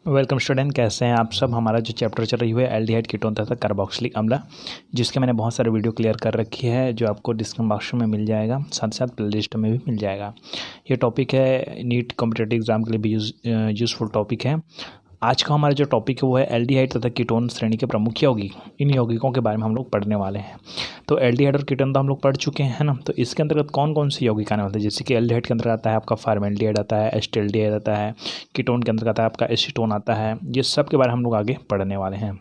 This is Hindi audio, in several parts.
वेलकम स्टूडेंट, कैसे हैं आप सब। हमारा जो चैप्टर चल रही है एल्डिहाइड कीटोन तथा कार्बोक्सिलिक अम्ल, जिसके मैंने बहुत सारे वीडियो क्लियर कर रखी है, जो आपको डिस्क्रिप्शन बॉक्स में मिल जाएगा, साथ साथ प्ले लिस्ट में भी मिल जाएगा। ये टॉपिक है नीट कॉम्पिटिटिव एग्जाम के लिए भी यूज़फुल टॉपिक है। आज का हमारा जो टॉपिक है वो है एल्डिहाइड तथा कीटोन श्रेणी के प्रमुख यौगिक। इन यौगिकों के बारे में हम लोग पढ़ने वाले हैं। तो एल्डिहाइड और कीटोन तो हम लोग पढ़ चुके हैं ना। तो इसके अंतर्गत कौन कौन से यौगिक आने वाले हैं, जैसे कि एल्डिहाइड के अंदर आता है आपका फॉर्मेल्डिहाइड आता है, एस्टेल्डिहाइड आता है, कीटोन के अंदर आता है आपका एसीटोन आता है। ये सब के बारे में हम लोग आगे पढ़ने वाले हैं।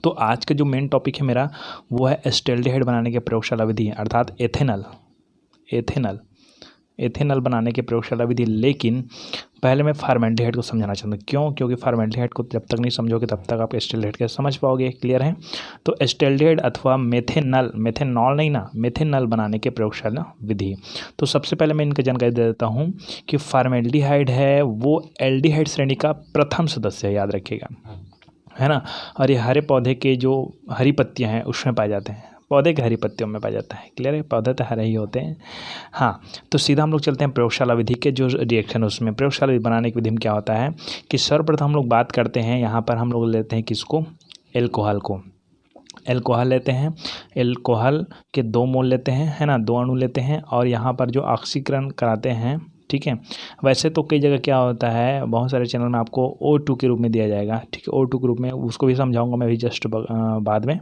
तो आज का जो मेन टॉपिक है मेरा वो है एस्टेल्डिहाइड बनाने के प्रयोगशाला विधि, अर्थात एथेनॉल बनाने के प्रयोगशाला विधि। लेकिन पहले मैं फॉर्मेल्डिहाइड को समझाना चाहता हूँ। क्यों? क्योंकि फॉर्मेल्डिहाइड को जब तक नहीं समझोगे तब तक आप एस्टेल्डिहाइड कैसे समझ पाओगे। क्लियर है? तो एस्टेल्डिहाइड अथवा मेथेनॉल नहीं ना, मेथेनॉल बनाने के प्रयोगशाला विधि। तो सबसे पहले मैं इनकी जानकारी दे देता हूँ कि फॉर्मेल्डिहाइड है वो एल्डिहाइड श्रेणी का प्रथम सदस्य है, याद रखिएगा, है ना। और ये हरे पौधे के जो हरी पत्तियाँ हैं उसमें पाए जाते हैं, पौधे के हरी पत्तियों में पाया जाता है। क्लियर है? पौधे तो हरे ही होते हैं। हाँ, तो सीधा हम लोग चलते हैं प्रयोगशाला विधि के जो रिएक्शन है उसमें। प्रयोगशाला विधि बनाने की विधि में क्या होता है कि सर्वप्रथम हम लोग बात करते हैं, यहाँ पर हम लोग लेते हैं किसको, एल्कोहल को। एल्कोहल लेते हैं, एल्कोहल के 2 मोल लेते हैं, है ना, 2 अणु लेते हैं, और यहाँ पर जो ऑक्सीकरण कराते हैं। ठीक है, वैसे तो कई जगह क्या होता है, बहुत सारे चैनल में आपको O2 के रूप में दिया जाएगा। ठीक है, O2 के रूप में, उसको भी समझाऊंगा मैं भी जस्ट बाद में।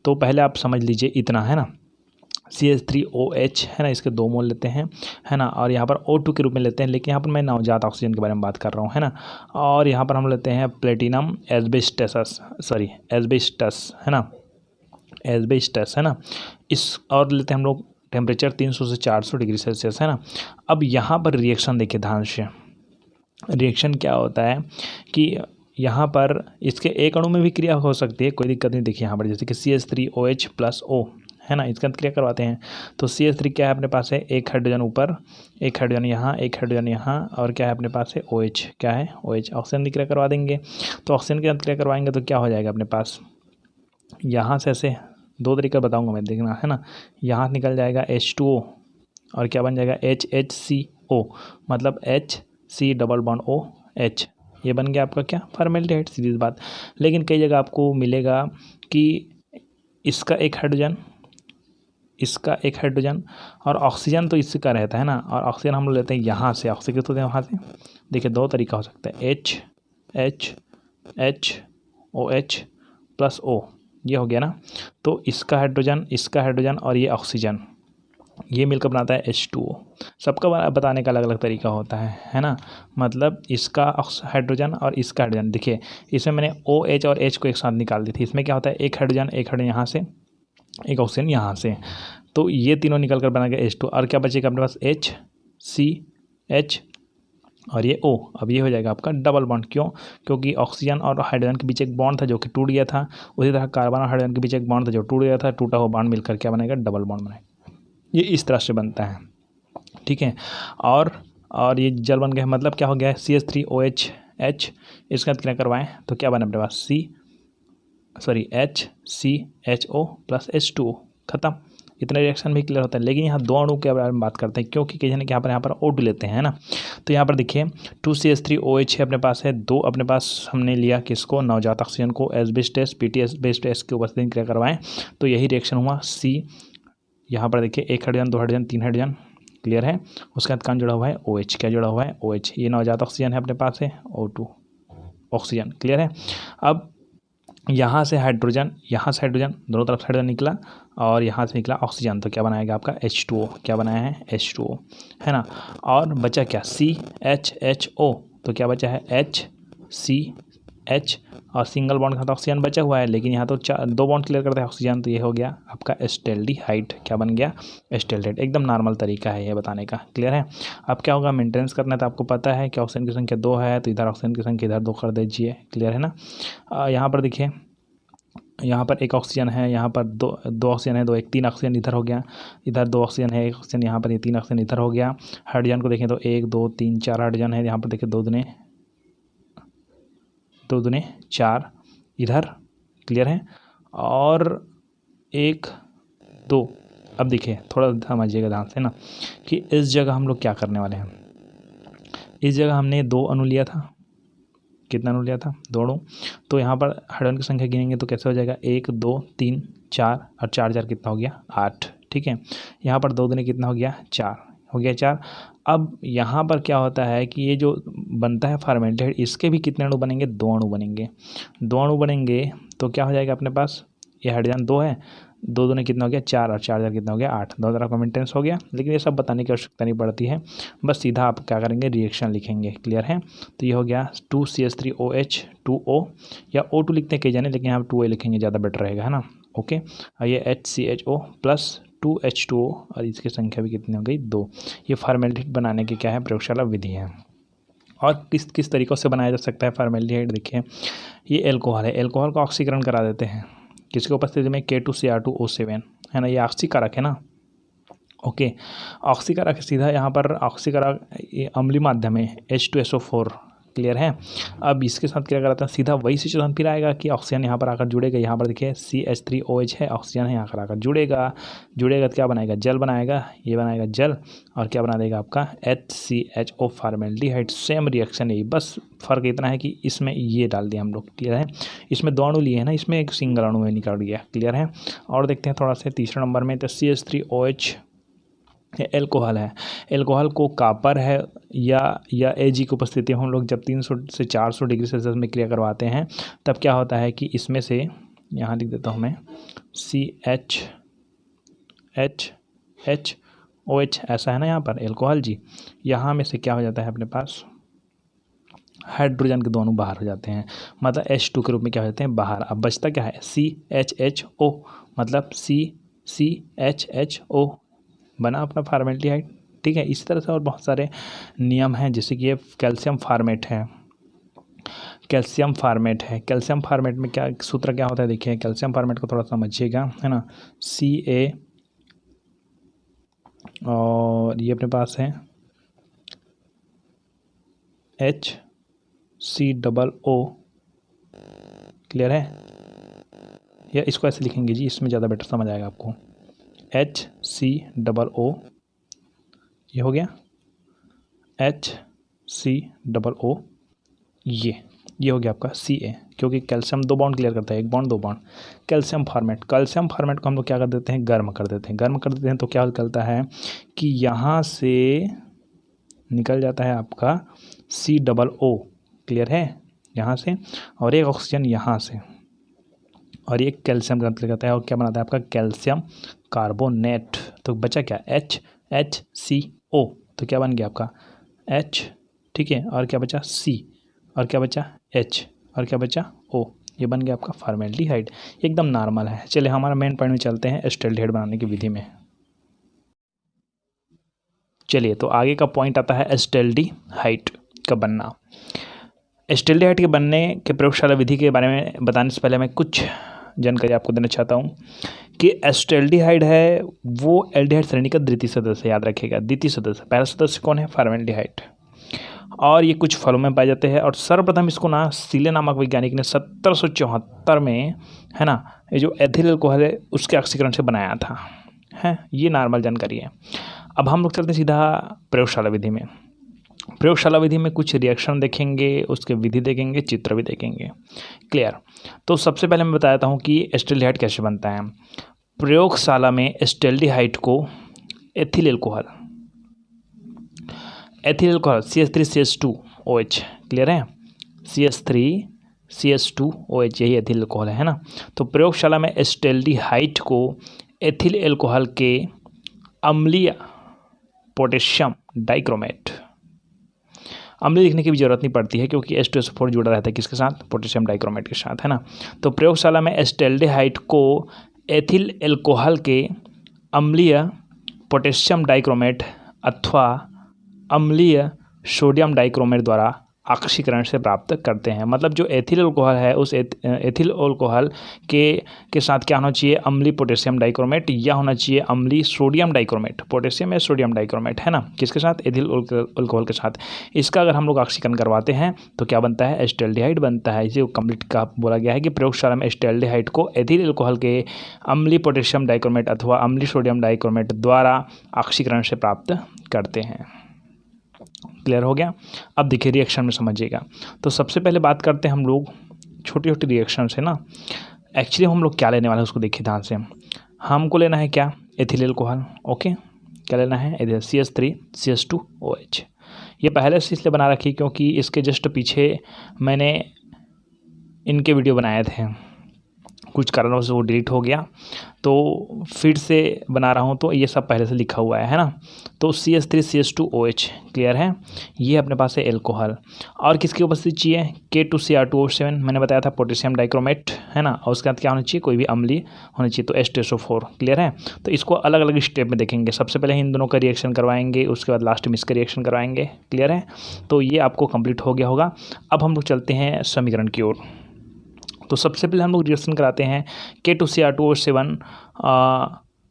तो पहले आप समझ लीजिए इतना, है ना। CH3OH है ना, इसके 2 मोल लेते हैं, है ना, और यहाँ पर O2 के रूप में लेते हैं। लेकिन यहाँ पर मैं नवजात ऑक्सीजन के बारे में बात कर रहा हूँ, है ना। और यहाँ पर हम लेते हैं प्लेटिनम एस्बेस्टस, है ना, एस्बेस्टस, है ना। इस और लेते हैं हम लोग टेम्परेचर 300 से 400 डिग्री सेल्सियस, है ना। अब यहाँ पर रिएक्शन देखिए ध्यान से। रिएक्शन क्या होता है कि यहाँ पर इसके एक अणु में भी क्रिया हो सकती है, कोई दिक्कत नहीं। देखिए यहाँ पर जैसे कि CH3OH प्लस O, है ना, इसके अंदर क्रिया करवाते हैं। तो CH3 क्या है अपने पास है, एक हाइड्रोजन ऊपर, एक हाइड्रोजन यहाँ, एक हाइड्रोजन यहाँ, और क्या है अपने पास है OH, क्या है OH, ऑक्सीजन की क्रिया करवा देंगे। तो ऑक्सीजन के अंदर क्रिया करवाएंगे तो क्या हो जाएगा अपने पास, यहाँ से ऐसे 2 तरीका बताऊंगा मैं, देखना, है ना। यहाँ निकल जाएगा H2O, और क्या बन जाएगा HHCO, मतलब HC⋯OH। ये बन गया आपका क्या, फॉर्मेल्डिहाइड, सीधी बात। लेकिन कई जगह आपको मिलेगा कि इसका एक हाइड्रोजन और ऑक्सीजन तो इसका रहता है ना, और ऑक्सीजन हम लोग लेते हैं यहाँ से, ऑक्सीजन तो वहाँ से। देखिए 2 तरीका हो सकता है, HOH प्लस O, ये हो गया ना। तो इसका हाइड्रोजन और ये ऑक्सीजन, ये मिलकर बनाता है H2O। सबका बताने का अलग अलग तरीका होता है ना। मतलब इसका हाइड्रोजन और इसका हाइड्रोजन, देखिए इसमें मैंने OH और H को एक साथ निकाल दी थी। इसमें क्या होता है, एक हाइड्रोजन यहाँ से, एक ऑक्सीजन यहाँ से, तो ये तीनों निकल कर बना गया H2। और क्या बचेगा अपने पास, HCH और ये O। अब ये हो जाएगा आपका डबल बॉन्ड। क्यों? क्योंकि ऑक्सीजन और हाइड्रोजन के बीच एक बॉन्ड था जो कि टूट गया था। उसी तरह कार्बन और हाइड्रोजन के बीच एक बॉन्ड था जो टूट गया था। टूटा हुआ बॉन्ड मिलकर क्या बनेगा, डबल बॉन्ड बनेगा। ये इस तरह से बनता है। ठीक है, और ये जल बन गया, मतलब क्या हो गया है, CH3OH, इसके साथ क्या करवाएं तो क्या बना अपने पास, HCHO प्लस H2O, खत्म। इतने रिएक्शन भी क्लियर होता है। लेकिन यहाँ 2 अणु के बारे में बात करते हैं, क्योंकि कई जन यहाँ पर O2 लेते हैं ना। तो यहाँ पर देखिए 2CH3OH है अपने पास है, 2 अपने पास हमने लिया किसको, नवजात ऑक्सीजन को, एस्बेस्टस एस्बेस्टस के उपस्थिति क्रिया करवाएं तो यही रिएक्शन हुआ। यहाँ पर देखिए एक हाइड्रोजन, 2 हाइड्रोजन, 3 हाइड्रोजन, क्लियर है। उसके बाद कौन जुड़ा हुआ है, OH, क्या जुड़ा हुआ है, OH। ये नवजात ऑक्सीजन है अपने पास है, O2 ऑक्सीजन, क्लियर है। अब यहाँ से हाइड्रोजन दोनों तरफ से हाइड्रोजन निकला, और यहाँ से निकला ऑक्सीजन, तो क्या बनाएगा आपका H2O, क्या बनाया है H2O, है ना। और बचा क्या, CHHO, तो क्या बचा है HCH, और सिंगल बॉन्ड का तो ऑक्सीजन बचा हुआ है। लेकिन यहाँ तो 2 बॉन्ड क्लियर करते हैं ऑक्सीजन, तो ये हो गया आपका एस्टेल्डिहाइड। क्या बन गया, एस्टेल्डिहाइड। एकदम नॉर्मल तरीका है ये बताने का, क्लियर है। अब क्या होगा, मेंटेनेंस करना है, तो आपको पता है कि ऑक्सीजन की संख्या 2 है, तो इधर ऑक्सीजन की संख्या इधर 2 कर दीजिए, क्लियर है ना। यहाँ पर देखिए, यहाँ पर एक ऑक्सीजन है, यहाँ पर दो ऑक्सीजन है, 3 ऑक्सीजन इधर हो गया, इधर 2 ऑक्सीजन है, 1 ऑक्सीजन यहाँ पर, ये 3 ऑक्सीजन इधर हो गया। हाइड्रोजन को देखें तो 1 2 3 4 हाइड्रोजन है, यहाँ पर देखिए 2 दूने 4 इधर, क्लियर है, और 1 2। अब देखिए थोड़ा समझिएगा ध्यान से ना, कि इस जगह हम लोग क्या करने वाले हैं। इस जगह हमने 2 अणु लिया था कितना अणु लिया था, 2 अणु। तो यहाँ पर हाइड्रोजन की संख्या गिनेंगे तो कैसे हो जाएगा, 1 2 3 4 और 4 4 कितना हो गया, 8। ठीक है, यहाँ पर 2 दूनी कितना हो गया, 4 हो गया, 4। अब यहाँ पर क्या होता है कि ये जो बनता है फॉर्मेल्डिहाइड, इसके भी कितने अणु बनेंगे, 2 अणु बनेंगे। 2 अणु बनेंगे तो क्या हो जाएगा अपने पास, ये हाइड्रोजन 2 है, 2 दूनी कितना हो गया, 4 और 4 4 कितना हो गया, 8। दोनों तरफ का मेंटेनेंस हो गया, लेकिन ये सब बताने की आवश्यकता नहीं पड़ती है, बस सीधा आप क्या करेंगे, रिएक्शन लिखेंगे। क्लियर है। तो ये हो गया 2CH3OH 2O, या O2 लिखते हैं कई जाने, लेकिन यहाँ 2A लिखेंगे, ज़्यादा बेटर रहेगा, है ना। ओके, और ये HCHO प्लस 2H2O, और इसकी संख्या भी कितनी हो गई, 2। ये फॉर्मेल्डिहाइड बनाने की क्या है, प्रयोगशाला विधि है। और किस किस तरीक़ों से बनाया जा सकता है फॉर्मेल्डिहाइड, देखिए ये एल्कोहल है, एल्कोहल का ऑक्सीकरण करा देते हैं किसकी उपस्थिति में, K2Cr2O7, है ना, ये ऑक्सीकारक है ना। ओके, ऑक्सीकारक सीधा यहाँ पर ऑक्सीकारक अम्लीय माध्यम है H2SO4। क्लियर है। अब इसके साथ क्या कराता है, सीधा वही सिचुएशन फिर आएगा कि ऑक्सीजन यहाँ पर आकर जुड़ेगा, यहाँ पर देखिए CH3OH है, ऑक्सीजन है, यहाँ पर आकर जुड़ेगा तो क्या बनाएगा, जल बनाएगा, ये बनाएगा जल, और क्या बना देगा आपका HCHO फॉर्मेल्डिहाइड। सेम रिएक्शन है, बस फ़र्क इतना है कि इसमें ये डाल दिया हम लोग। क्लियर है, इसमें 2 अणु लिए हैं ना, इसमें एक सिंगल अणु में निकल गया। क्लियर है। और देखते हैं थोड़ा सा तीसरे नंबर में, तो CH3OH एल्कोहल है, एल्कोहल को कापर है या Ag की उपस्थिति में हम लोग जब 300 से 400 डिग्री सेल्सियस में क्रिया करवाते हैं, तब क्या होता है कि इसमें से, यहाँ लिख देता हूँ मैं, CHHOH ऐसा है ना यहाँ पर एल्कोहल जी, यहाँ में से क्या हो जाता है अपने पास, हाइड्रोजन के 2 अणु बाहर हो जाते हैं, मतलब H2 के रूप में क्या हो जाते हैं, बाहर। अब बचता क्या है, CHHO, मतलब CHHO बना अपना फॉर्मेल्डिहाइड। ठीक है, इसी तरह से और बहुत सारे नियम हैं, जैसे कि ये कैल्शियम फार्मेट है, कैल्शियम फार्मेट में क्या सूत्र क्या होता है, देखिए कैल्शियम फार्मेट को थोड़ा समझिएगा, है ना। Ca, और ये अपने पास है HCOO। क्लियर है, या इसको ऐसे लिखेंगे जी, इसमें ज़्यादा बेटर समझ आएगा आपको, HCOO, ये हो गया HCOO, ये हो गया आपका Ca, क्योंकि कैल्शियम 2 बॉन्ड क्लियर करता है, 1 बॉन्ड 2 बॉन्ड। कैल्शियम फार्मेट को हम लोग क्या कर देते हैं, गर्म कर देते हैं, तो क्या निकलता है कि यहाँ से निकल जाता है आपका COO। क्लियर है, यहाँ से, और एक ऑक्सीजन यहाँ से, और ये कैल्शियम का करता है, और क्या बनाता है आपका कैल्शियम कार्बोनेट। तो बचा क्या, HCO, तो क्या बन गया आपका H। ठीक है, और क्या बचा C, और क्या बचा H, और क्या बचा O, ये बन गया आपका फॉर्मेल्डिहाइड। एकदम नॉर्मल है। चलिए हमारा मेन पॉइंट में चलते हैं, एस्टेल्डिहाइड बनाने की विधि में। चलिए, तो आगे का पॉइंट आता है एस्टेल्डिहाइड का बनना। एस्टेल्डिहाइड के बनने के प्रयोगशाला विधि के बारे में बताने से पहले मैं कुछ जानकारी आपको देना चाहता हूँ कि एस्टेल्डिहाइड है वो एल्डिहाइड श्रेणी का द्वितीय सदस्य, याद रखिएगा, द्वितीय सदस्य। पहला सदस्य कौन है, फॉर्मेल्डिहाइड, और ये कुछ फलों में पाए जाते हैं। और सर्वप्रथम इसको ना सीले नामक वैज्ञानिक ने 1774 में, है ना, ये जो एथिल अल्कोहल है उसके ऑक्सीकरण से बनाया था, है। ये नॉर्मल जानकारी है। अब हम लोग चलते हैं सीधा प्रयोगशाला विधि में। प्रयोगशाला विधि में कुछ रिएक्शन देखेंगे, उसके विधि देखेंगे, चित्र भी देखेंगे। क्लियर। तो सबसे पहले मैं बताता हूँ कि एस्टेल्डिहाइड कैसे बनता है। प्रयोगशाला में एस्टेल्डिहाइड को एथिल अल्कोहल CH3CH2OH, क्लियर है, CH3CH2OH, यही एथिल अल्कोहल है ना। तो प्रयोगशाला में एस्टेल्डिहाइड को एथिल अल्कोहल के अम्लीय पोटेशियम डाइक्रोमेट, अम्लीय लिखने की भी जरूरत नहीं पड़ती है क्योंकि H2SO4 जुड़ा रहता है किसके साथ, पोटेशियम डाइक्रोमेट के साथ, है ना। तो प्रयोगशाला में एस्टेल्डिहाइड को एथिल अल्कोहल के अम्लीय पोटेशियम डाइक्रोमेट अथवा अम्लीय सोडियम डाइक्रोमेट द्वारा ऑक्सीकरण से प्राप्त करते हैं। मतलब जो एथिल अल्कोहल है उस एथिल अल्कोहल के साथ क्या होना चाहिए, अम्लीय पोटेशियम डाइक्रोमेट, या होना चाहिए अम्लीय सोडियम डाइक्रोमेट, पोटेशियम या सोडियम डाइक्रोमेट, है ना, किसके साथ, एथिल अल्कोहल के साथ। इसका अगर हम लोग ऑक्सीकरण करवाते हैं तो क्या बनता है, एस्टेल्डिहाइड बनता है। इसे कंप्लीट का बोला गया है कि प्रयोगशाला में एस्टेल्डिहाइड को एथिल अल्कोहल के अम्लीय पोटेशियम डाइक्रोमेट अथवा अम्लीय सोडियम डाइक्रोमेट द्वारा ऑक्सीकरण से प्राप्त करते हैं। क्लियर हो गया। अब देखिए रिएक्शन में समझिएगा। तो सबसे पहले बात करते हैं हम लोग छोटी छोटी रिएक्शन से ना। एक्चुअली हम लोग क्या लेने वाले हैं उसको देखिए ध्यान से। हमको लेना है क्या, एथिल अल्कोहल। ओके, क्या लेना है, इधर CH3CH2OH। ये पहले से इसलिए बना रखी क्योंकि इसके जस्ट पीछे मैंने इनके वीडियो बनाए थे, कुछ कारणों से वो डिलीट हो गया, तो फिर से बना रहा हूँ। तो ये सब पहले से लिखा हुआ है ना। तो CH3CH2OH क्लियर है, ये अपने पास है एल्कोहल। और किसकी उपस्थिति चाहिए, K2Cr2O7 मैंने बताया था, पोटेशियम डाइक्रोमेट है ना। और उसके बाद क्या होना चाहिए, कोई भी अम्लीय होना चाहिए, तो H2SO4 क्लियर है। तो इसको अलग अलग स्टेप में देखेंगे। सबसे पहले इन दोनों का रिएक्शन करवाएंगे, उसके बाद लास्ट में इसका रिएक्शन करवाएंगे। क्लियर है, तो ये आपको कंप्लीट हो गया होगा। अब हम लोग चलते हैं समीकरण की ओर। तो सबसे पहले हम लोग रिएक्शन कराते हैं K2Cr2O7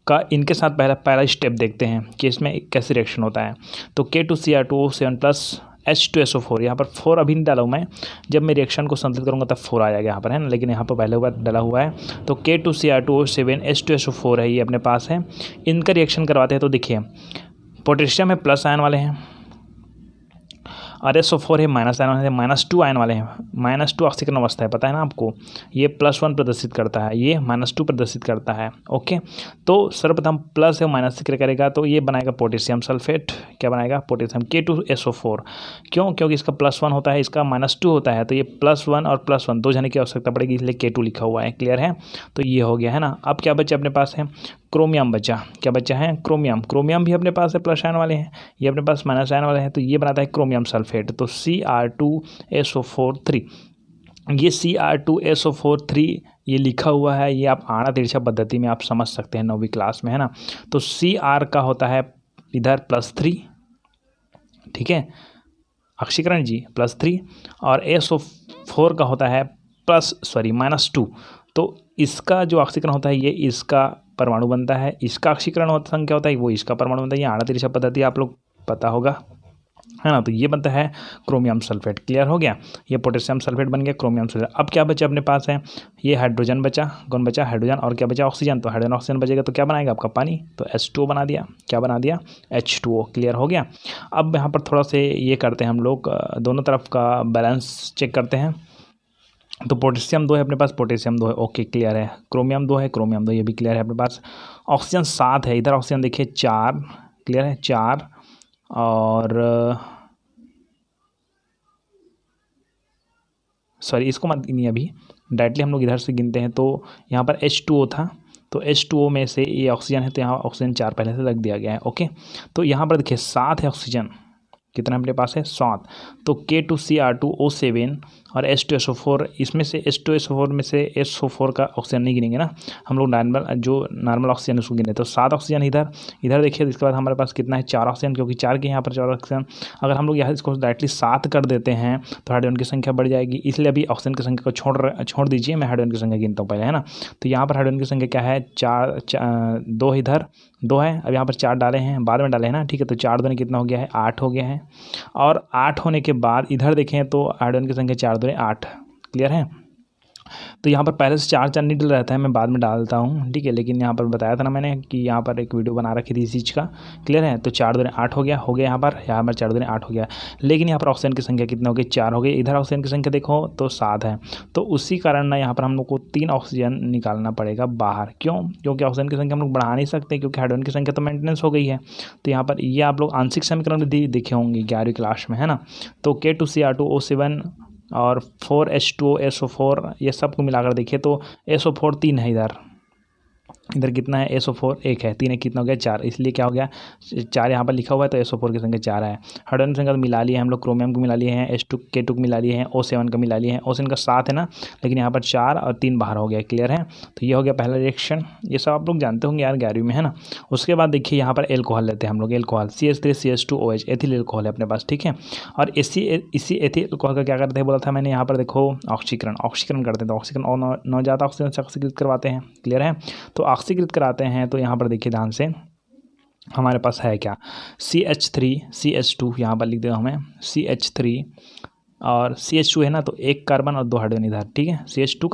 का इनके साथ पहला स्टेप देखते हैं कि इसमें कैसे रिएक्शन होता है। तो K2Cr2O7 प्लस H2SO4, यहाँ पर 4 अभी नहीं डाला हूँ मैं, जब मैं रिएक्शन को संतुलित करूँगा तब 4 आ जाएगा यहाँ पर, है ना। लेकिन यहाँ पर पहले बार डाला हुआ है। तो K2Cr2O7 H2SO4 है, ये अपने पास है। इनका रिएक्शन करवाते हैं। तो देखिए पोटेशियम में प्लस आयन वाले हैं और SO4 है माइनस आयन वाले हैं, -2 आयन वाले हैं। -2 ऑक्सीकरण अवस्था है, पता है ना आपको। ये +1 प्रदर्शित करता है, ये -2 प्रदर्शित करता है। ओके, तो सर्वप्रथम प्लस है माइनस से क्या करेगा, तो ये बनाएगा पोटेशियम सल्फेट। क्या बनाएगा, पोटेशियम K2SO4। क्यों, क्योंकि इसका +1 होता है, इसका -2 होता है। तो ये +1 और +1 दो जाने की आवश्यकता पड़ेगी, इसलिए K2 लिखा हुआ है। क्लियर है, तो ये हो गया है ना। अब क्या बचा अपने पास है, क्रोमियम बचा। क्या बचा है, क्रोमियम भी अपने पास है, प्लस आयन वाले हैं, ये अपने पास माइनस आयन वाले हैं। तो ये बनाता है क्रोमियम सल्फेट, तो Cr2SO4 3। ये Cr2SO4 3 ये लिखा हुआ है, ये आप आड़ा तिरछा पद्धति में आप समझ सकते हैं 9वीं क्लास में, है ना। तो Cr का होता है इधर +3, ठीक है, ऑक्सीकरण जी +3, और SO4 का होता है -2। तो इसका जो ऑक्सीकरण होता है ये इसका परमाणु बनता है, इसका ऑक्सीकरण संख्या होता है वो इसका परमाणु बनता है। ये आड़ा तिरछा पद्धति आप लोग पता होगा, है ना। तो ये बनता है क्रोमियम सल्फेट। क्लियर हो गया, ये पोटेशियम सल्फेट बन गया, क्रोमियम सल्फेट। अब क्या बचा अपने पास है, ये हाइड्रोजन बचा। कौन बचा, हाइड्रोजन। और क्या बचा, ऑक्सीजन। तो हाइड्रोजन ऑक्सीजन बचेगा तो क्या बनाएगा आपका पानी, तो H2O बना दिया। क्या बना दिया, H2O। क्लियर हो गया। अब यहाँ पर थोड़ा से ये करते हैं हम लोग, दोनों तरफ का बैलेंस चेक करते हैं। तो पोटेशियम 2 है अपने पास, पोटेशियम 2 है, ओके क्लियर है। क्रोमियम 2 है, क्रोमियम 2 ये भी क्लियर है अपने पास। ऑक्सीजन 7 है, इधर ऑक्सीजन देखिए 4, क्लियर है 4। और सॉरी इसको मत गिनिए, अभी डायरेक्टली हम लोग इधर से गिनते हैं। तो यहाँ पर H2O था, तो H2O में से ये ऑक्सीजन है, तो यहाँ ऑक्सीजन 4 पहले से रख दिया गया है। ओके, तो यहाँ पर देखिए 7 है ऑक्सीजन, कितना अपने पास है 7। तो K2Cr2O7 और H2SO4, इसमें से H2SO4 में से SO4 का ऑक्सीजन नहीं गिनेंगे ना हम लोग, नॉर्मल ऑक्सीजन उसको गिने। तो 7 ऑक्सीजन इधर देखिए। इसके बाद हमारे पास कितना है, 4 ऑक्सीजन, क्योंकि 4 के यहाँ पर 4 ऑक्सीजन। अगर हम लोग यहाँ इसको डायरेक्टली 7 कर देते हैं तो हाइड्रोजन की संख्या बढ़ जाएगी, इसलिए अभी ऑक्सीजन की संख्या को छोड़ दीजिए, मैं हाइड्रोजन की संख्या गिनता हूँ पहले, है ना। तो यहाँ पर हाइड्रोजन की संख्या क्या है, 2 इधर 2 है। अब यहाँ पर 4 डाले हैं, बाद में डाले हैं ना, ठीक है। तो 4 दूनी कितना हो गया है, 8 हो गया है। और 8 होने के बाद इधर देखें तो हाइड्रोजन की संख्या 4 दूनी 8। क्लियर है, तो यहाँ पर पहले से 4 नहीं डल रहता है, मैं बाद में डालता हूँ, ठीक है। लेकिन यहाँ पर बताया था ना मैंने कि यहाँ पर एक वीडियो बना रखी थी इस चीज़ का। क्लियर है, तो 4 दूनी 8 हो गया यहाँ पर 4 दूनी 8 हो गया। लेकिन यहाँ पर ऑक्सीजन की संख्या कितना हो गई, 4 हो गई। इधर ऑक्सीजन की संख्या देखो तो 7 है। तो उसी कारण ना यहाँ पर हम लोग को 3 ऑक्सीजन निकालना पड़ेगा बाहर। क्यों, क्योंकि ऑक्सीजन की संख्या हम लोग बढ़ा नहीं सकते, क्योंकि हाइड्रोजन की संख्या तो मेंटेनेंस हो गई है। तो यहाँ पर ये आप लोग आंशिक समीकरण देखे होंगे 11वीं क्लास में, है ना। तो K2Cr2O7 और 4H2SO4 ये सब को मिलाकर देखिए तो SO4 3 है, इधर कितना है, SO4 1 है, 3 है, कितना हो गया 4। इसलिए क्या हो गया 4 यहाँ पर लिखा हुआ है, तो SO4 की संख्या 4 है। हाइड्रोजन संख्या तो मिला लिए हैं हम लोग, क्रोमियम को मिला लिए हैं, K2 को मिला लिए हैं, O7 का मिला लिए हैं। O7 का 7 है ना, लेकिन यहाँ पर 4 और 3 बाहर हो गया। क्लियर है, तो ये हो गया पहला रिएक्शन। ये सब आप लोग जानते होंगे यार 11वीं में, है ना। उसके बाद देखिए यहाँ पर एल्कोहल लेते हैं हम लोग, एल्कोहल CH3CH2OH एथिल एल्कोहल है अपने पास, ठीक है। और इसी एथिल एल्कोहल का क्या करते हैं बोला था मैंने, यहाँ पर देखो ऑक्सीकरण करते हैं। तो ऑक्सीकरण नवजात ऑक्सीजन से ऑक्सीकृत करवाते हैं। क्लियर है, तो ऑक्सीकृत कराते हैं। तो यहाँ पर देखिए ध्यान से हमारे पास है क्या, CH3CH2 यहाँ पर लिख देगा हमें, CH3 और CH2 है ना, तो 1 कार्बन और 2 हाइड्रोजन इधर, ठीक है। CH2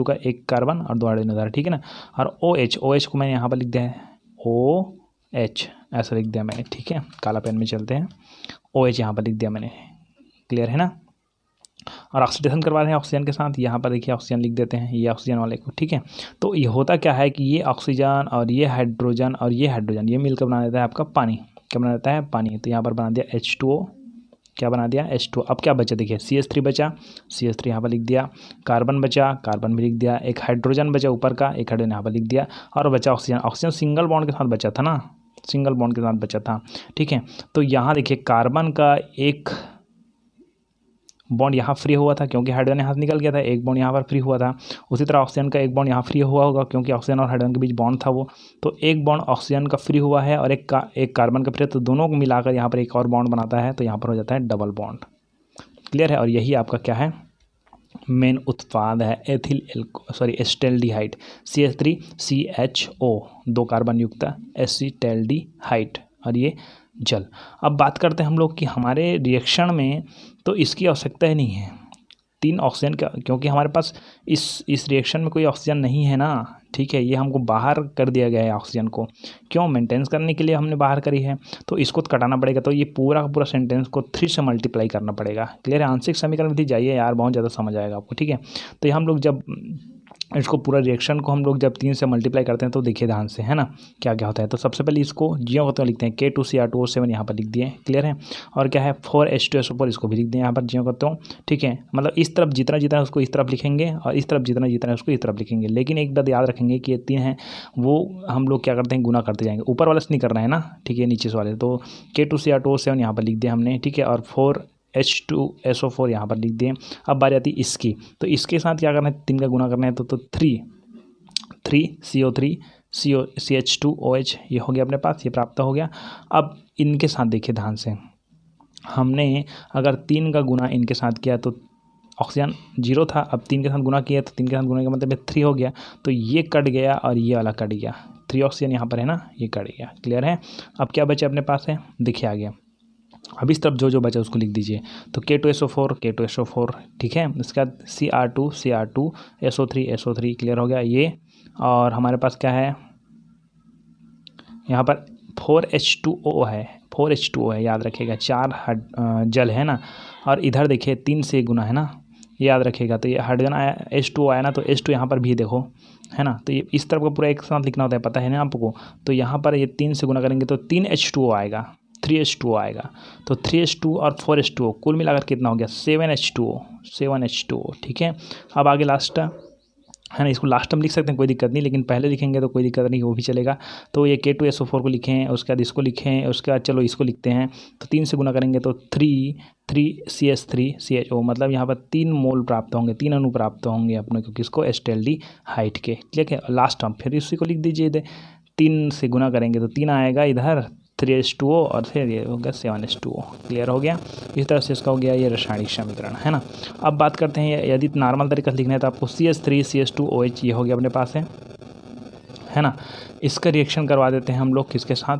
का 1 कार्बन और 2 हाइड्रोजन इधर, ठीक है ना। और OH को मैंने यहाँ पर लिख दिया है H ऐसा लिख दिया मैंने, ठीक है। काला पेन में चलते हैं, OH यहाँ पर लिख दिया मैंने, क्लियर है ना। और ऑक्सीडेशन करवा रहे हैं ऑक्सीजन के साथ, यहाँ पर देखिए ऑक्सीजन लिख देते हैं, ये ऑक्सीजन वाले को, ठीक है। तो ये होता क्या है कि ये ऑक्सीजन और ये हाइड्रोजन और ये हाइड्रोजन ये मिलकर बना देता है आपका पानी। क्या बना देता है? पानी। तो यहाँ पर बना दिया H2O, क्या बना दिया? H2O। अब क्या बचा देखिए, CH3 बचा, CH3 यहाँ पर लिख दिया, कार्बन बचा, कार्बन भी लिख दिया, एक हाइड्रोजन बचा ऊपर का, एक हाइड्रोजन यहाँ पर लिख दिया, और बचा ऑक्सीजन। ऑक्सीजन सिंगल बॉन्ड के साथ बचा था ना, सिंगल बॉन्ड के साथ बचा था, ठीक है। तो यहाँ देखिए कार्बन का एक बॉन्ड यहाँ फ्री हुआ था क्योंकि हाइड्रोजन यहाँ से निकल गया था, एक बॉन्ड यहाँ पर फ्री हुआ था। उसी तरह ऑक्सीजन का एक बॉन्ड यहाँ फ्री हुआ होगा क्योंकि ऑक्सीजन और हाइड्रोजन के बीच बॉन्ड था वो, तो एक बॉन्ड ऑक्सीजन का फ्री हुआ है और एक कार्बन का फ्री, तो दोनों को मिलाकर यहाँ पर एक और बॉन्ड बनाता है, तो यहाँ पर हो जाता है डबल बॉन्ड, क्लियर है। और यही आपका क्या है, मेन उत्पाद है एसिटाल्डिहाइड, CH3CHO, 2 कार्बन युक्त एसिटाल्डिहाइड, और ये जल। अब बात करते हैं हम लोग कि हमारे रिएक्शन में तो इसकी आवश्यकता ही नहीं है 3 ऑक्सीजन का, क्योंकि हमारे पास इस रिएक्शन में कोई ऑक्सीजन नहीं है ना, ठीक है। ये हमको बाहर कर दिया गया है ऑक्सीजन को, क्यों? मेंटेनेंस करने के लिए हमने बाहर करी है, तो इसको तो कटाना पड़ेगा। तो ये पूरा का पूरा सेंटेंस को 3 से मल्टीप्लाई करना पड़ेगा, क्लियर है। आंशिक समीकरण विधि जाइए यार, बहुत ज़्यादा समझ आएगा आपको, ठीक है। तो ये हम लोग जब इसको पूरा रिएक्शन को हम लोग जब 3 से मल्टीप्लाई करते हैं तो देखिए ध्यान से, है ना, क्या क्या होता है। तो सबसे पहले इसको जियो होते लिखते हैं, K2Cr2O7 यहाँ पर लिख दिए, क्लियर है। और क्या है 4H2SO4, इसको भी लिख दिए यहाँ पर जियो करते हो, ठीक है। मतलब इस तरफ जितना जितना उसको इस तरफ लिखेंगे और इस तरफ जितना जितना उसको इस तरफ लिखेंगे, लेकिन एक बात याद रखेंगे कि ये 3 हैं वो हम लोग क्या करते हैं, गुना करते जाएंगे, ऊपर वाले से नहीं करना है ना, ठीक है, नीचे से वाले। तो K2Cr2O7 यहाँ पर लिख दिया हमने, ठीक है, और 4H2SO4 यहाँ पर लिख दिए। अब बारी आती है इसकी, तो इसके साथ क्या करना है, 3 का गुना करना है, तो 3 CH2OH ये हो गया अपने पास, ये प्राप्त हो गया। अब इनके साथ देखिए ध्यान से, हमने अगर 3 का गुना इनके साथ किया तो ऑक्सीजन 0 था, अब 3 के साथ गुना किया तो 3 के साथ गुना का मतलब 3 हो गया, तो ये कट गया और ये वाला कट गया, 3 ऑक्सीजन यहाँ पर है ना, ये कट गया, क्लियर है। अब क्या बचा अपने पास है, देखिए आ गया। अब इस तरफ जो बचा उसको लिख दीजिए, तो K2SO4, ठीक है। उसके बाद Cr2SO3, क्लियर हो गया ये। और हमारे पास क्या है, यहाँ पर 4H2O है, 4H2O है, याद रखिएगा, 4 जल है ना, और इधर देखिए 3 से गुना है ना, याद रखिएगा। तो ये हाइड्रोजन आया, H2O आया ना, तो H2 यहाँ पर भी देखो, है ना, तो ये इस तरफ का पूरा एक साथ लिखना होता है, पता है ना आपको। तो यहाँ पर ये 3 से गुना करेंगे तो 3H2O आएगा, 3H2O आएगा, तो 3H2 और 4H2O कुल मिलाकर कितना हो गया, 7H2O, ठीक है। अब आगे लास्ट है ना, इसको लास्ट हम लिख सकते हैं, कोई दिक्कत नहीं, लेकिन पहले लिखेंगे तो कोई दिक्कत नहीं, वो भी चलेगा। तो ये K2SO4 को लिखें, उसके बाद इसको लिखें, उसके बाद चलो इसको लिखते हैं, तो 3 से गुना करेंगे तो 3CH3CHO, मतलब यहाँ पर 3 मोल प्राप्त होंगे, 3 अणु प्राप्त होंगे अपने को, किसको, एसिटाल्डिहाइड के, ठीक है। लास्ट हम फिर इसी को लिख दीजिए, 3 से गुना करेंगे तो 3 आएगा इधर, 3H2O और फिर ये हो गया 7H2O, क्लियर हो गया। इस तरह से इसका हो गया ये रासायनिक समीकरण, है ना। अब बात करते हैं यदि नॉर्मल तरीके से लिखना है तो आपको CH3CH2OH ये हो गया अपने पास है ना। इसका रिएक्शन करवा देते हैं हम लोग किसके साथ।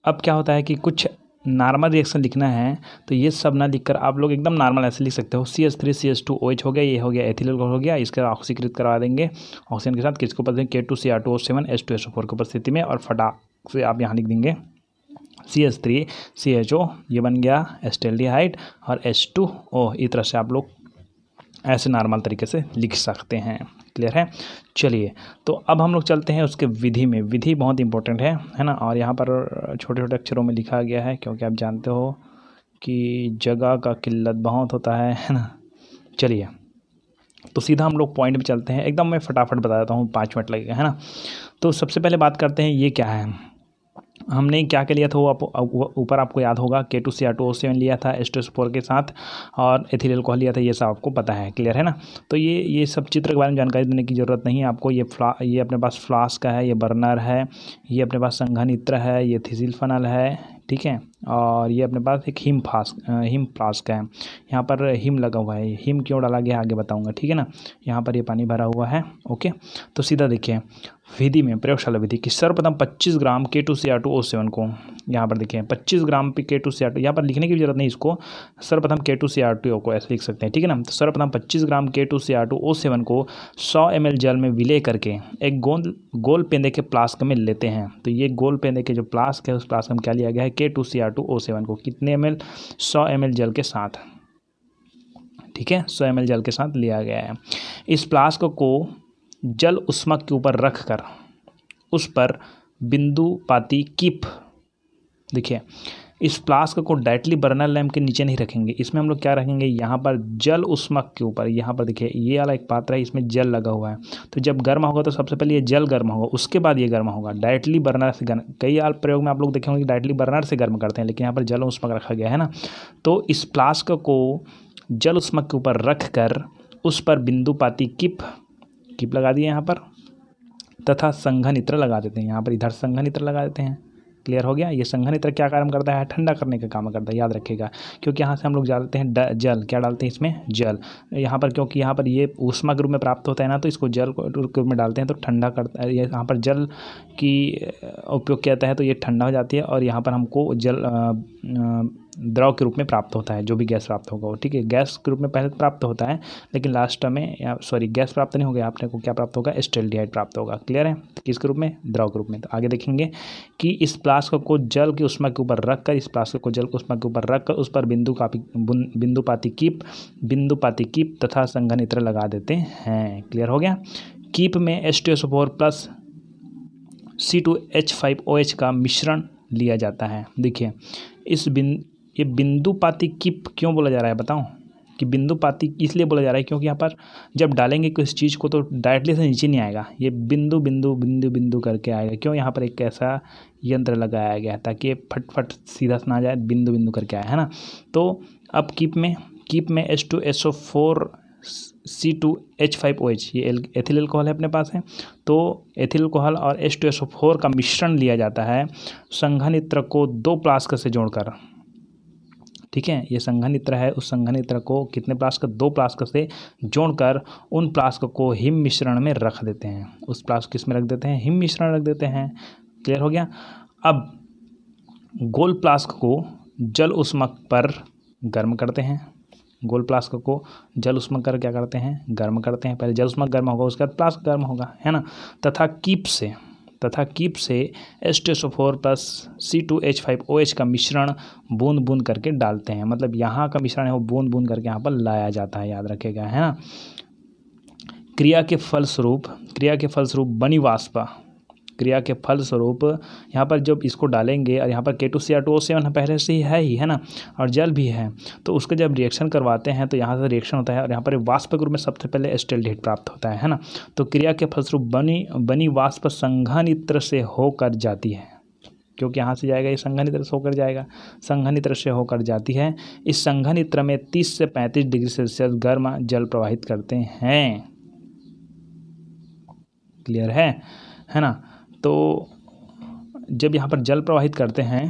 अब क्या होता है कि कुछ नॉर्मल रिएक्शन लिखना है तो ये सब ना लिखकर आप लोग एकदम नॉर्मल ऐसे लिख सकते हो, CH3CH2OH हो गया, ये हो गया एथिल हो गया, इसके ऑक्सीकृत करवा देंगे ऑक्सीजन के साथ, किसको पता है, K2Cr2O7 H2SO4 की उपस्थिति में, और फटाक से आप यहाँ लिख देंगे CH3CHO, ये बन गया एसिटाल्डिहाइड, और H2O। इस तरह से आप लोग ऐसे नॉर्मल तरीके से लिख सकते हैं, क्लियर है। चलिए, तो अब हम लोग चलते हैं उसके विधि में। विधि बहुत इंपॉर्टेंट है ना, और यहाँ पर छोटे छोटे अक्षरों में लिखा गया है क्योंकि आप जानते हो कि जगह का किल्लत बहुत होता है ना। चलिए, तो सीधा हम लोग पॉइंट पे चलते हैं, एकदम मैं फटाफट बता देता हूँ, 5 मिनट लगेगा, है ना। तो सबसे पहले बात करते हैं ये क्या है, हमने क्या क्या लिया था वो ऊपर आपको याद होगा, K2Cr2O7 लिया था H2SO4 के साथ, और एथिल अल्कोहल लिया था, ये सब आपको पता है, क्लियर है ना। तो ये सब चित्र के बारे में जानकारी देने की ज़रूरत नहीं है आपको। ये अपने पास फ्लास्क है, ये बर्नर है, ये अपने पास संघनित्र है, ये थिसिल फनल है, ठीक है, और ये अपने पास एक हिम फ्लास्क है, यहाँ पर हिम लगा हुआ है, हिम क्यों डाला गया आगे बताऊँगा, ठीक है ना। यहाँ पर ये पानी भरा हुआ है, ओके। तो सीधा देखिए विधि में, प्रयोगशाला विधि की सर्वप्रथम 25 ग्राम K2Cr2O7 को, यहाँ पर देखें 25 ग्राम पे K2Cr2, यहाँ पर लिखने की भी जरूरत नहीं, इसको सर्वप्रथम K2Cr2O को ऐसे लिख सकते हैं, ठीक है ना। तो सर्वप्रथम 25 ग्राम K2Cr2O7 को 100 ml जल में विलय करके एक गोल पेंदे के फ्लास्क में लेते हैं। तो ये गोल पेंदे के जो फ्लास्क है, उस फ्लास्क में क्या लिया गया है, K2Cr2O7 को, कितने ml, 100 ml जल के साथ, ठीक है, 100 ml जल के साथ लिया गया है। इस फ्लास्क को जल उष्मा के ऊपर रख कर उस पर बिंदुपाती कीप, देखिए इस फ्लास्क को डायरेक्टली बर्नर लैंप के नीचे नहीं रखेंगे, इसमें हम लोग क्या रखेंगे, यहाँ पर जल उष्मक के ऊपर, यहाँ पर देखिए ये वाला एक पात्र है, इसमें जल लगा हुआ है। तो जब गर्म होगा तो सबसे पहले ये जल गर्म होगा, उसके बाद ये गर्म होगा, डायरेक्टली बर्नर से गर्म। कई प्रयोग में आप लोग देखेंगे कि डायरेक्टली बर्नर से गर्म करते हैं, लेकिन यहाँ पर जल उष्मक रखा गया है ना। तो इस फ्लास्क को जल उष्मक के ऊपर रख कर उस पर बिंदुपाती कीप लगा दिए यहाँ पर, तथा संघनित्र लगा देते हैं, यहाँ पर इधर संघनित्र लगा देते हैं। क्लियर हो गया। ये संघनित्र क्या काम करता है, ठंडा करने का काम करता है, याद रखिएगा, क्योंकि यहाँ से हम लोग डालते हैं जल, क्या डालते हैं इसमें, जल। यहाँ पर क्योंकि यहाँ पर ये ऊष्मा के रूप में प्राप्त होता है ना, तो इसको जल के रूप में डालते हैं तो ठंडा करता है। ये यहाँ पर जल की उपयोग किया जाता है तो ये ठंडा हो जाती है, और यहाँ पर हमको जल द्रव के रूप में प्राप्त होता है, जो भी गैस प्राप्त होगा वो, ठीक है। गैस के रूप में पहले प्राप्त होता है, लेकिन लास्ट में गैस प्राप्त नहीं हो गया, आपने को क्या प्राप्त होगा, एस्टल्डिहाइड प्राप्त होगा। क्लियर है, किसके रूप में, द्रव के रूप में। तो आगे देखेंगे कि इस फ्लास्क को जल की उष्मा के ऊपर रखकर, इस फ्लास्क को जल की उष्मा के ऊपर रखकर उस पर बिंदुपाती कीप तथा संघनित्र लगा देते हैं। क्लियर हो गया। कीप में H2SO4 प्लस C2H5OH का मिश्रण लिया जाता है। देखिए ये बिंदुपाती कीप क्यों बोला जा रहा है, बताऊं कि बिंदुपाती इसलिए बोला जा रहा है क्योंकि यहाँ पर जब डालेंगे किस चीज़ को तो डायरेक्टली से नीचे नहीं आएगा, ये बिंदु बिंदु बिंदु बिंदु करके आएगा। क्यों, यहाँ पर एक ऐसा यंत्र लगाया गया ताकि ये फट सीधा ना जाए, बिंदु बिंदु करके आए, है ना। तो अब कीप में H2SO4 C2H5OH, ये एथिल अल्कोहल है अपने पास है, तो एथिल अल्कोहल और H2SO4 का मिश्रण लिया जाता है संघनित्र को 2 फ्लास्क से जोड़कर, ठीक है। ये संघनित्र है, उस संघनित्र को कितने फ्लास्क, 2 फ्लास्क से जोड़कर उन फ्लास्क को हिम मिश्रण में रख देते हैं। उस फ्लास्क किस में रख देते हैं, हिम मिश्रण रख देते हैं। क्लियर हो गया। अब गोल फ्लास्क को जल उष्मक पर गर्म करते हैं, गोल फ्लास्क को जल उष्मक कर क्या करते हैं, गर्म करते हैं। पहले जल उष्मक गर्म होगा, उसके बाद फ्लास्क गर्म होगा, है ना। तथा कीप से H2SO4 प्लस C2H5OH का मिश्रण बूंद बूंद करके डालते हैं। मतलब यहाँ का मिश्रण है वो बूंद बूंद करके यहाँ पर लाया जाता है, याद रखेगा, है ना। क्रिया के फलस्वरूप बनी वाष्प, क्रिया के फलस्वरूप यहाँ पर जब इसको डालेंगे और यहाँ पर K2Cr2O7 पहले से ही है ना, और जल भी है, तो उसका जब रिएक्शन करवाते हैं तो यहाँ से रिएक्शन होता है और यहाँ पर वाष्प के रूप में सबसे पहले एस्टल्डिहाइड प्राप्त होता है ना। तो क्रिया के फलस्वरूप बनी वाष्प संघनित्र से होकर जाती है, क्योंकि यहाँ से जाएगा ये संघनित्र से होकर जाएगा, संघनित्र से होकर जाती है। इस संघनित्र में 30 से 35 डिग्री सेल्सियस गर्म जल प्रवाहित करते हैं। क्लियर है ना। तो जब यहाँ पर जल प्रवाहित करते हैं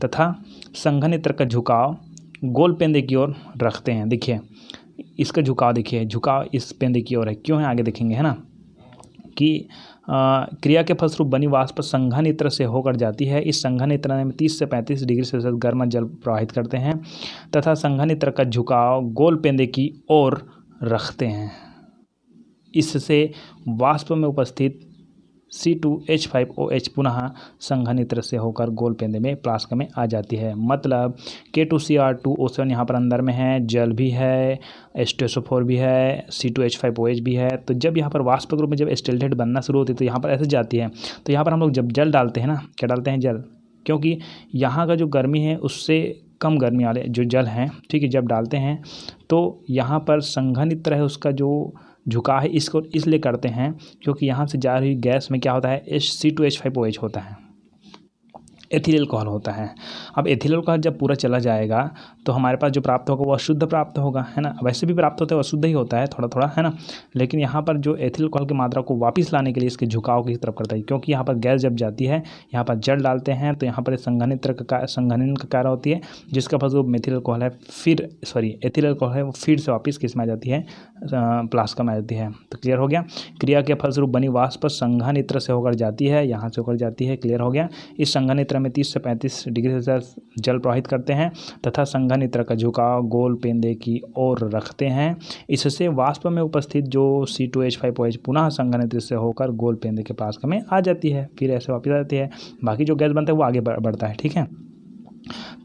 तथा संघनित्र का झुकाव गोल पेंदे की ओर रखते हैं। देखिए इसका झुकाव इस पेंदे की ओर है, क्यों है आगे देखेंगे, है ना। कि क्रिया के फलस्वरूप बनी वाष्प संघनित्र से होकर जाती है। इस संघनित्र में 30 से 35 डिग्री सेल्सियस गर्म जल प्रवाहित करते हैं तथा संघनित्र का झुकाव गोल पेंदे की ओर रखते हैं। इससे वाष्प में उपस्थित C2H5OH पुनः संघनित्र से होकर गोल पेंदे में फ्लास्क में आ जाती है। मतलब K2Cr2O7 यहाँ पर अंदर में है, जल भी है, H2SO4 भी है, C2H5OH भी है। तो जब यहाँ पर वाष्प के रूप में जब एस्टल्डिहाइड बनना शुरू होती है तो यहाँ पर ऐसे जाती है। तो यहाँ पर हम लोग जब जल डालते हैं ना, क्या डालते हैं, जल, क्योंकि यहाँ का जो गर्मी है उससे कम गर्मी वाले जो जल हैं, ठीक है, जब डालते हैं तो यहाँ पर संघनित्र है, उसका जो झुकाव है इसको इसलिए करते हैं क्योंकि यहाँ से जा रही गैस में क्या होता है, C2H5OH होता है। एथिल अल्कोहल होता है। अब एथिल अल्कोहल जब पूरा चला जाएगा तो हमारे पास जो प्राप्त होगा वो अशुद्ध प्राप्त होगा, है ना। वैसे भी प्राप्त होता है अशुद्ध ही होता है थोड़ा थोड़ा, है ना। लेकिन यहाँ पर जो एथिल अल्कोहल की मात्रा को वापस लाने के लिए इसके झुकाव की तरफ करता है, क्योंकि यहाँ पर गैस जब जाती है, यहाँ पर जल डालते हैं तो यहाँ पर संघनन का कार्य होती है, जिसका फलस्वरूप मेथिल अल्कोहल है एथिल अल्कोहल है वो फिर से वापस किस में आ जाती है, प्लास्का में आ जाती है। तो क्लियर हो गया। क्रिया के फलस्वरूप बनी वाष्प संघनित्र से होकर जाती है, यहाँ से होकर जाती है। क्लियर हो गया। इस संघनित्र में 30 से 35 डिग्री सेल्सियस जल प्रवाहित करते हैं तथा संघनित्र का झुकाव गोल पेंदे की ओर रखते हैं। इससे वाष्प में उपस्थित जो C2H5OH पुनः संघनित्र से होकर गोल पेंदे के प्लास्का में आ जाती है, फिर ऐसे वापस आ जाती है। बाकी जो गैस बनता है वो आगे बढ़ता है, ठीक है।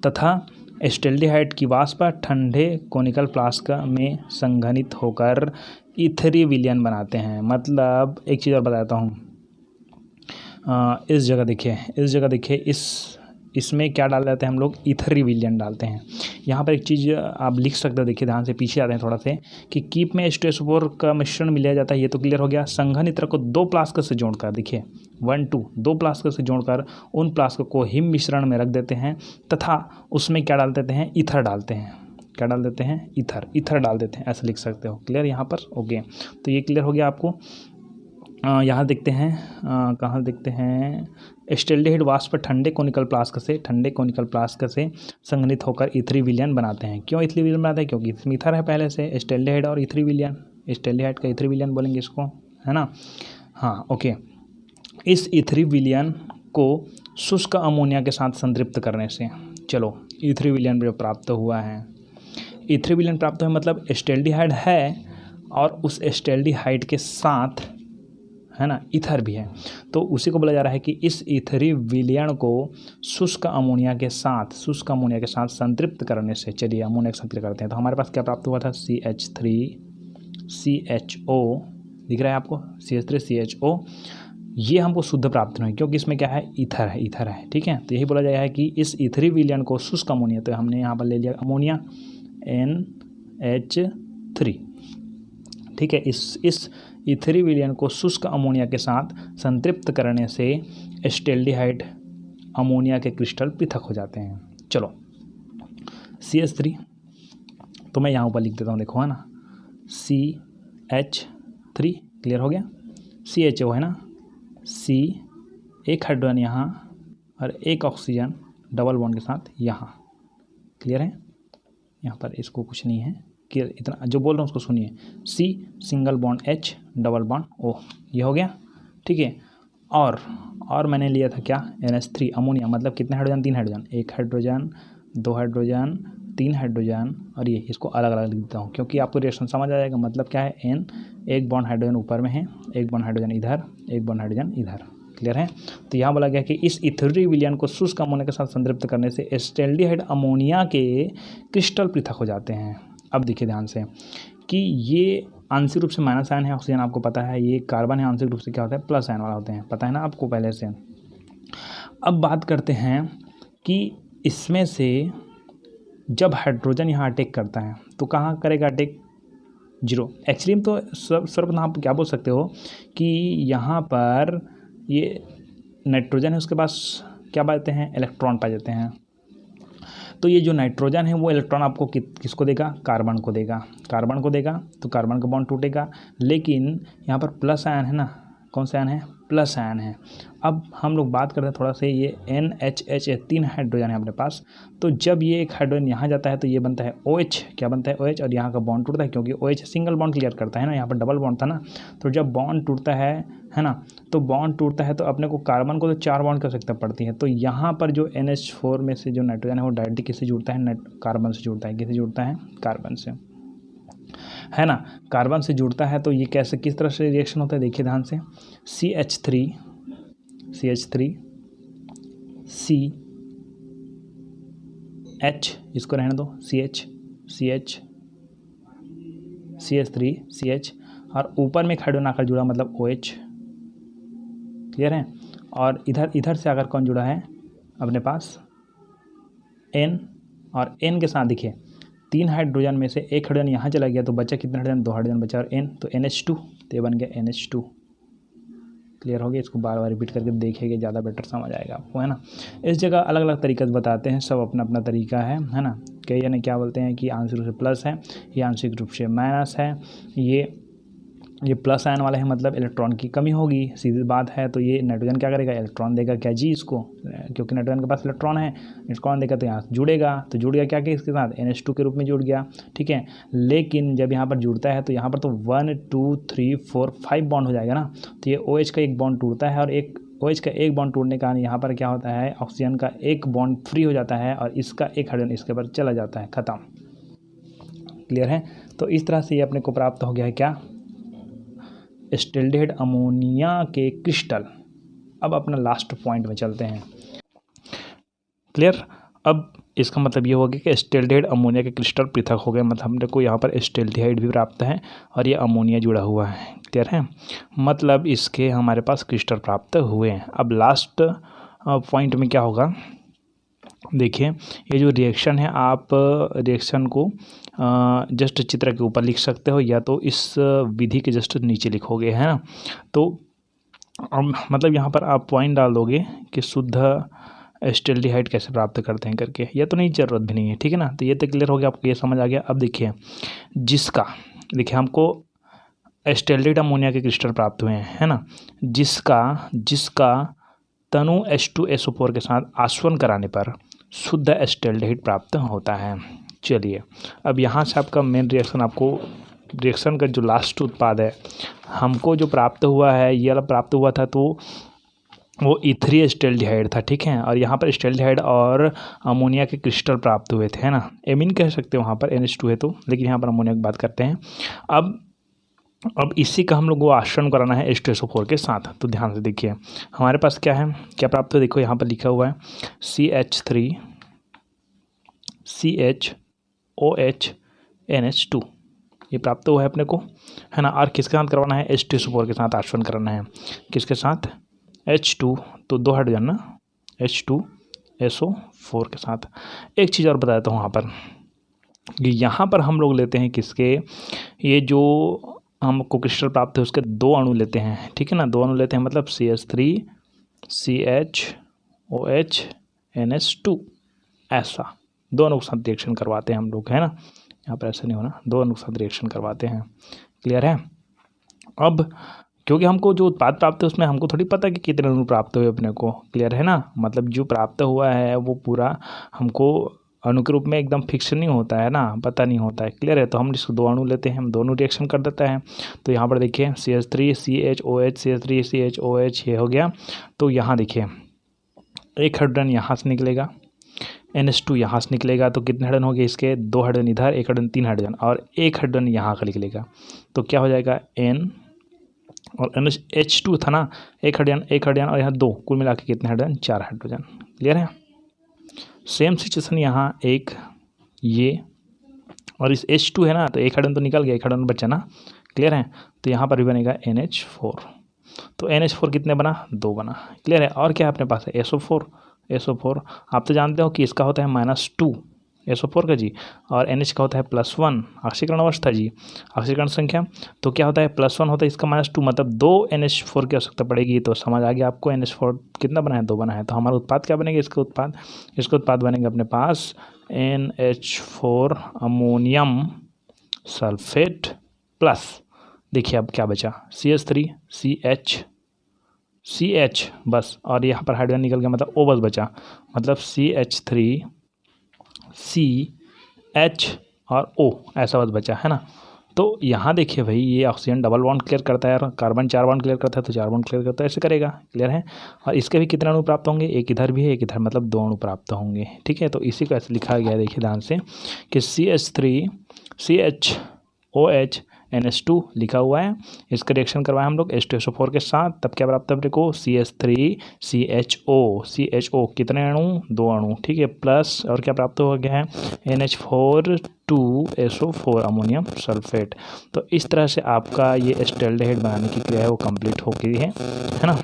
तथा एस्टेल्डिहाइड की वाष्प ठंडे कोनिकल फ्लास्क में संघनित होकर ईथरी विलयन बनाते हैं। मतलब एक चीज़ और बताता हूँ, इस जगह देखिए इसमें क्या डाल देते हैं हम लोग, ईथरी विलयन डालते हैं। यहाँ पर एक चीज़ आप लिख सकते हो, देखिए ध्यान से, पीछे आते हैं थोड़ा से, कि कीप में H2SO4 का मिश्रण मिलाया जाता है, ये तो क्लियर हो गया। संघनित्र को 2 प्लास्क से जोड़कर, देखिए 1 2 2 प्लास्क से जोड़कर उन प्लास्क को हिम मिश्रण में रख देते हैं तथा उसमें क्या डाल देते हैं, ईथर डालते हैं। क्या डाल देते हैं, ईथर डाल देते हैं, ऐसे लिख सकते हो। क्लियर यहाँ पर, ओके। तो ये क्लियर हो गया आपको। यहाँ देखते हैं, कहाँ देखते हैं, एस्टेल्डिहाइड वाष्प ठंडे कोनिकल फ्लास्क से संघनित होकर ईथरी विलयन बनाते हैं। क्यों ईथरी विलयन बनाते हैं, क्योंकि इसमें ईथर है पहले से, एस्टेल्डिहाइड और ईथरी विलयन, एस्टेल्डिहाइड का ईथरी विलयन बोलेंगे इसको, है ना। हाँ, ओके। इस ईथरी विलयन को शुष्क अमोनिया के साथ संतृप्त करने से, चलो ईथरी विलयन जो प्राप्त हुआ है, ईथरी विलयन प्राप्त हुआ मतलब एस्टेल्डिहाइड है और उस एस्टेल्डिहाइड के साथ, है ना, ईथर भी है, तो उसी को बोला जा रहा है कि इस ईथरी विलयन को शुष्क अमोनिया के साथ संतृप्त करने से, चलिए अमोनिया के संतृप्त करते हैं। तो हमारे पास क्या प्राप्त हुआ था, CH3CHO, दिख रहा है आपको, CH3CHO, ये हमको शुद्ध प्राप्त नहीं, क्योंकि इसमें क्या है, ईथर है, ठीक है। तो यही बोला जाएगा कि इस ईथरी विलयन को शुष्क अमोनिया, तो हमने यहाँ पर ले लिया अमोनिया NH3, ठीक है। इस ईथरी विलयन को शुष्क अमोनिया के साथ संतृप्त करने से एस्टेल्डिहाइड अमोनिया के क्रिस्टल पृथक हो जाते हैं। चलो CH3, तो मैं यहाँ ऊपर लिख देता हूँ, देखो, है ना, CH3, क्लियर हो गया। CHO है ना, C, एक हाइड्रोजन यहाँ और एक ऑक्सीजन डबल बॉन्ड के साथ यहाँ, क्लियर है। यहाँ पर इसको कुछ नहीं है, क्लियर, इतना जो बोल रहा हूँ उसको सुनिए। C single bond H double bond O, ये हो गया, ठीक है। और मैंने लिया था क्या, NH3 अमोनिया, मतलब कितने hydrogen, 3 hydrogen, 1 hydrogen 2 hydrogen 3 hydrogen, और ये इसको अलग अलग लिख देता हूँ क्योंकि आपको रिएक्शन समझ आ जाएगा। मतलब क्या है, N, एक बॉन्ड हाइड्रोजन ऊपर में है, एक बॉन्ड हाइड्रोजन इधर, एक बॉन्ड हाइड्रोजन इधर, क्लियर है। तो यहाँ बोला गया कि इस ईथरी विलयन को शुष्क अमोनिया के साथ संतृप्त करने से एस्टेल्डिहाइड अमोनिया के क्रिस्टल पृथक हो जाते हैं। अब देखिए ध्यान से कि ये आंशिक रूप से माइनस आयन है, ऑक्सीजन आपको पता है, ये कार्बन है, आंशिक रूप से क्या होता है, प्लस आयन वाला होते हैं, पता है ना आपको पहले से। अब बात करते हैं कि इसमें से जब हाइड्रोजन यहाँ अटैक करता है तो कहाँ करेगा अटैक, 0। एक्चुअली तो सर्वप्रथम आप क्या बोल सकते हो कि यहाँ पर ये नाइट्रोजन है, उसके पास क्या पाते हैं, इलेक्ट्रॉन पाए जाते हैं। तो ये जो नाइट्रोजन है वो इलेक्ट्रॉन आपको किसको देगा, कार्बन को देगा, तो कार्बन का बॉन्ड टूटेगा। लेकिन यहाँ पर प्लस आयन है ना, कौन सा आयन है, प्लस आयन है। अब हम लोग बात करते हैं थोड़ा से, ये NHH 3 हाइड्रोजन है अपने पास, तो जब ये एक हाइड्रोजन यहाँ जाता है तो ये बनता है OH, क्या बनता है, OH, और यहाँ का बॉन्ड टूटता है क्योंकि OH सिंगल बॉन्ड क्लियर करता है ना, यहाँ पर डबल बॉन्ड था ना। तो जब बॉन्ड टूटता है ना, तो बॉन्ड टूटता है तो अपने को कार्बन को तो 4 बॉन्ड की आवश्यकता पड़ती है। तो यहाँ पर जो NH4 में से जो नाइट्रोजन है वो डायरेक्टली किससे जुड़ता है, कार्बन से जुड़ता है। किससे जुड़ता है, कार्बन से, है ना, कार्बन से जुड़ता है। तो ये कैसे, किस तरह से रिएक्शन होता है, देखिए ध्यान से। CH3 CH, इसको रहने दो, CH3 CH, और ऊपर में एक हाइड्रोजन आकर जुड़ा मतलब OH, क्लियर है। और इधर से आकर कौन जुड़ा है अपने पास, N, और N के साथ देखिए 3 हाइड्रोजन में से एक हाइड्रोजन यहाँ चला गया तो बचा कितना हाइड्रोजन, 2 हाइड्रोजन बचा, और N, तो NH2, तो ये बन गया NH2, क्लियर हो गया। इसको बार बार रिपीट करके देखिएगा, ज़्यादा बेटर समझ आएगा आपको, है ना। इस जगह अलग अलग तरीक़ा बताते हैं, सब अपना अपना तरीका है ना। कई जने क्या बोलते हैं कि आंशिक रूप से प्लस है, ये आंशिक रूप से माइनस है, ये प्लस आयन वाला है, मतलब इलेक्ट्रॉन की कमी होगी, सीधी बात है। तो ये नाइट्रोजन क्या करेगा, इलेक्ट्रॉन देगा क्या जी इसको, क्योंकि नाइट्रोजन के पास इलेक्ट्रॉन है, इलेक्ट्रॉन देगा तो यहाँ जुड़ेगा, तो जुड़ गया क्या कि इसके साथ NH2 के रूप में जुड़ गया, ठीक है। लेकिन जब यहाँ पर जुड़ता है तो यहाँ पर तो 1 2 3 4 5 बॉन्ड हो जाएगा ना। तो ये OH का एक बॉन्ड टूटता है और एक OH का एक बॉन्ड टूटने के कारण यहाँ पर क्या होता है, ऑक्सीजन का एक बॉन्ड फ्री हो जाता है और इसका एक हाइड्रोजन इसके ऊपर चला जाता है, ख़त्म। क्लियर है। तो इस तरह से ये अपने को प्राप्त हो गया है क्या, एसिटाल्डिहाइड अमोनिया के क्रिस्टल। अब अपना लास्ट पॉइंट में चलते हैं। क्लियर। अब इसका मतलब ये हो गया कि एसिटाल्डिहाइड अमोनिया के क्रिस्टल पृथक हो गए, मतलब हमने को यहाँ पर एसिटाल्डिहाइड भी प्राप्त है और ये अमोनिया जुड़ा हुआ है। क्लियर है, मतलब इसके हमारे पास क्रिस्टल प्राप्त हुए हैं। अब लास्ट पॉइंट में क्या होगा, देखिए ये जो रिएक्शन है, आप रिएक्शन को जस्ट चित्र के ऊपर लिख सकते हो या तो इस विधि के जस्ट नीचे लिखोगे, है ना। तो मतलब यहाँ पर आप पॉइंट डाल दोगे कि शुद्ध एसिटाल्डिहाइड कैसे प्राप्त करते हैं करके, यह तो नहीं ज़रूरत भी नहीं है, ठीक है ना। तो ये तो क्लियर हो गया, आपको ये समझ आ गया। अब देखिए देखिए हमको एसिटाल्डिहाइड अमोनिया के क्रिस्टल प्राप्त हुए हैं, है ना, जिसका तनु H2SO4 के साथ आसवन कराने पर शुद्ध एसिटाल्डिहाइड प्राप्त होता है। चलिए अब यहाँ से आपका मेन रिएक्शन, आपको रिएक्शन का जो लास्ट उत्पाद है हमको जो प्राप्त हुआ है, ये वाला प्राप्त हुआ था, तो वो E3 एसिटाल्डिहाइड था, ठीक है। और यहाँ पर एसिटाल्डिहाइड और अमोनिया के क्रिस्टल प्राप्त हुए थे, है ना। एमीन कह सकते हो, वहाँ पर NH2 है तो, लेकिन यहाँ पर अमोनिया की बात करते हैं। अब इसी का हम लोग को आश्रम कराना है H2SO4 के साथ। तो ध्यान से देखिए हमारे पास क्या है, क्या प्राप्त है, देखो यहाँ पर लिखा हुआ है CH3 CHOH NH2, ये प्राप्त हुआ है अपने को, है ना। और किसके साथ करवाना है, H2SO4 के साथ आश्रम कराना है। किसके साथ, H2, तो 2 हाइड्रोजन ना, H2SO4 के साथ। एक चीज़ और बता देता हूँ यहाँ पर, यहाँ पर हम लोग लेते हैं किसके, ये जो हमको क्रिस्टल प्राप्त है उसके 2 अणु लेते हैं, ठीक है ना। 2 अणु लेते हैं, मतलब CH3 CHOH NH2, ऐसा 2 अणु के साथ रिएक्शन करवाते हैं हम लोग, है ना। यहाँ पर ऐसा नहीं होना, 2 अणु के साथ रिएक्शन करवाते हैं। क्लियर है। अब क्योंकि हमको जो उत्पाद प्राप्त है उसमें हमको थोड़ी पता कि कितने अणु प्राप्त हुए अपने को, क्लियर है ना। मतलब जो प्राप्त हुआ है वो पूरा हमको अणु के रूप में एकदम फिक्स नहीं होता है ना, पता नहीं होता है। क्लियर है। तो हम इसको 2 अणु लेते हैं, हम दोनों रिएक्शन कर देते हैं। तो यहाँ पर देखिए CH3 CHOH CH3 CHOH ये हो गया। तो यहाँ देखिए एक हाइड्रोजन यहाँ से निकलेगा, NH2 यहाँ से निकलेगा, तो कितने हाइड्रोजन हो गए इसके, 2 हाइड्रोजन इधर, 1 हाइड्रोजन 3 हाइड्रोजन, और 1 हाइड्रोजन यहाँ का निकलेगा। तो क्या हो जाएगा N और H2 था ना, 1 हाइड्रोजन और यहाँ 2, कुल मिला के कितने हाइड्रोजन, 4 हाइड्रोजन। क्लियर है। सेम सिचुएशन यहाँ एक ये और इस H2 है ना, तो 1 हाइड्रोजन तो निकल गया, 1 हाइड्रोजन बचा ना। क्लियर है। तो यहाँ पर भी बनेगा NH4, तो NH4 कितने बना, 2 बना। क्लियर है। और क्या अपने पास है, SO4 आप तो जानते हो कि इसका होता है -2 SO4 का जी, और NH का होता है +1 ऑक्सीकरण अवस्था जी, ऑक्सीकरण संख्या। तो क्या होता है, +1 होता है, इसका -2, मतलब 2 NH4 की आवश्यकता पड़ेगी। तो समझ आ गया आपको, NH4 कितना बना है, 2 बना है। तो हमारा उत्पाद क्या बनेगा, इसका उत्पाद बनेगा अपने पास NH4 अमोनियम सल्फेट प्लस, देखिए अब क्या बचा, CH3 CH बस, और यहाँ पर हाइड्रोजन निकल गया, मतलब O बस बचा, मतलब CH3 CH और O ऐसा बस बचा, है ना। तो यहाँ देखिए भाई, ये ऑक्सीजन डबल बॉन्ड क्लियर करता है और कार्बन 4 बॉन्ड क्लियर करता है, तो 4 बॉन्ड क्लियर करता है, ऐसे करेगा। क्लियर है। और इसके भी कितने अणु प्राप्त होंगे, एक इधर भी है, एक इधर, मतलब 2 अणु प्राप्त होंगे, ठीक है। तो इसी को ऐसे लिखा गया है, देखिए ध्यान से, कि CH3 CHOH NH2 लिखा हुआ है। इसका रिएक्शन करवाएं हम लोग H2SO4 के साथ, तब क्या प्राप्त अपने को, CH3 CHO कितने अणु, 2 अणु, ठीक है, प्लस और क्या प्राप्त हो गया है, NH4 2SO4 अमोनियम सल्फेट। तो इस तरह से आपका ये एसिटाल्डिहाइड बनाने की क्रिया है वो कंप्लीट हो गई है ना।